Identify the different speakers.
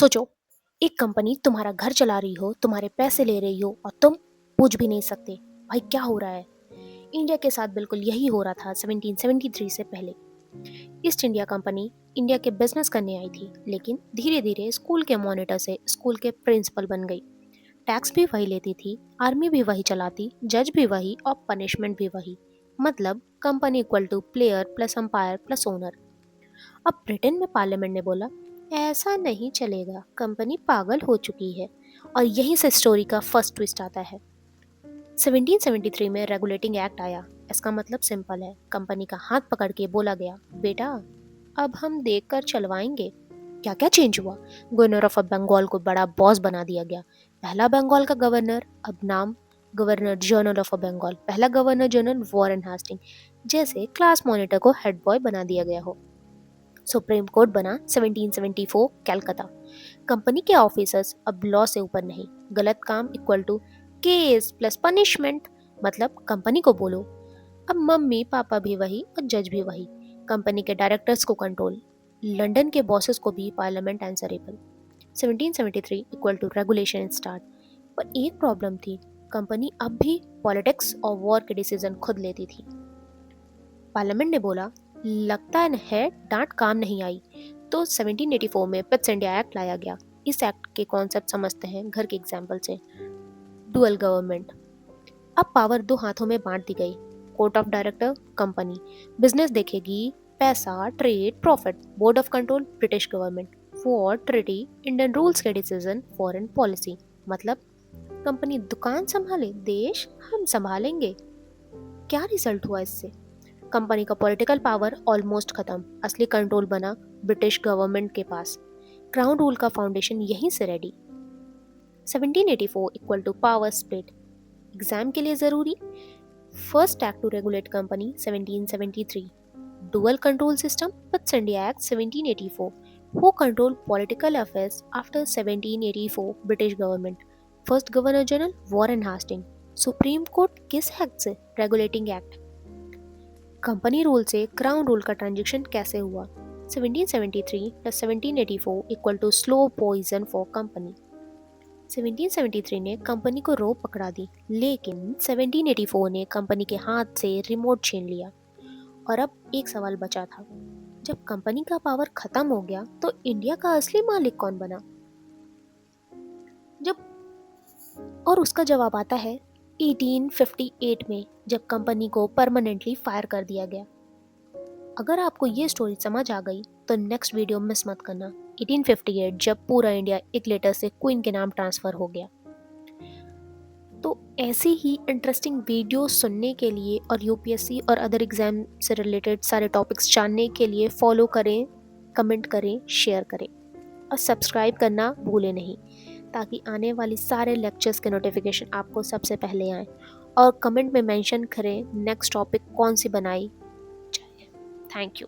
Speaker 1: सोचो, एक कंपनी तुम्हारा घर चला रही हो, तुम्हारे पैसे ले रही हो और तुम पूछ भी नहीं सकते भाई क्या हो रहा है। इंडिया के साथ बिल्कुल यही हो रहा था 1773 से पहले। ईस्ट इंडिया कंपनी इंडिया के बिजनेस करने आई थी, लेकिन धीरे धीरे स्कूल के मॉनिटर से स्कूल के प्रिंसिपल बन गई। टैक्स भी वही लेती थी, आर्मी भी वही चलाती, जज भी वही और पनिशमेंट भी वही। मतलब company equal to player plus umpire plus owner. अब ब्रिटेन में पार्लियामेंट ने बोला ऐसा नहीं चलेगा, कंपनी पागल हो चुकी है। और यहीं से स्टोरी का फर्स्ट ट्विस्ट आता है। 1773 में रेगुलेटिंग एक्ट आया। इसका मतलब सिंपल है, कंपनी का हाथ पकड़ के बोला गया, बेटा अब हम देख कर चलवाएंगे। क्या क्या चेंज हुआ? गवर्नर ऑफ बंगाल को बड़ा बॉस बना दिया गया। पहला बंगाल का गवर्नर, अब नाम गवर्नर जनरल ऑफ बंगाल। पहला गवर्नर जनरल वॉरेन हास्टिंग, जैसे क्लास मॉनिटर को हेड बॉय बना दिया गया हो। सुप्रीम कोर्ट बना 1774 कलकत्ता। कंपनी के ऑफिसर्स अब लॉ से ऊपर नहीं, गलत काम equal to case plus punishment. मतलब कंपनी को बोलो। अब मम्मी पापा भी वही और जज भी वही। कंपनी के डायरेक्टर्स को कंट्रोल, लंदन के बॉसेस को भी parliament answerable. 1773 equal to regulation start. पर एक प्रॉब्लम थी, कंपनी अब भी पॉलिटिक्स और वॉर के डिसीजन खुद लेती थी। पार्लियामेंट ने बोला लगता है डांट काम नहीं आई, तो 1784 में पिट्स इंडिया एक्ट लाया गया। इस एक्ट के कॉन्सेप्ट समझते हैं घर के एग्जाम्पल से। Dual government. अब पावर दो हाथों में बांट दी गई। Court of director company business देखेगी, पैसा trade profit. Board of control British government, war treaty Indian rules के डिसीजन फॉरेन पॉलिसी। मतलब कंपनी दुकान संभाले, देश हम संभालेंगे। क्या रिजल्ट हुआ इससे? कंपनी का पॉलिटिकल पावर ऑलमोस्ट खत्म, असली कंट्रोल बना ब्रिटिश गवर्नमेंट के पास। क्राउन रूल का फाउंडेशन यहीं से ready. 1784 equal to power split. Exam के लिए जरूरी। First act to regulate company 1773। Dual control system Pitt's India act 1784। Who control political affairs after 1784 British government. First governor general Warren Hasting. Supreme court किस act से? Regulating act. Company rule से crown rule का transition कैसे हुआ? 1773 प्लस 1784 equal to slow poison for company. 1773 ने company को रोक पकड़ा दी, लेकिन 1784 ने कंपनी के हाथ से रिमोट छीन लिया। और अब एक सवाल बचा था, जब कंपनी का पावर खत्म हो गया तो इंडिया का असली मालिक कौन बना? और उसका जवाब आता है 1858 में, जब कंपनी को परमानेंटली फायर कर दिया गया। अगर आपको ये स्टोरी समझ आ गई तो नेक्स्ट वीडियो मिस मत करना। 1858 जब पूरा इंडिया एक लेटर से क्वीन के नाम ट्रांसफर हो गया। तो ऐसी ही इंटरेस्टिंग वीडियो सुनने के लिए और यूपीएससी और अदर एग्जाम से रिलेटेड सारे टॉपिक्स जानने के लिए फॉलो करें, कमेंट करें, शेयर करें और सब्सक्राइब करना भूलें नहीं, ताकि आने वाली सारे लेक्चर्स के नोटिफिकेशन आपको सबसे पहले आए। और कमेंट में मेंशन करें नेक्स्ट टॉपिक कौन सी बनाई जाए। Thank you.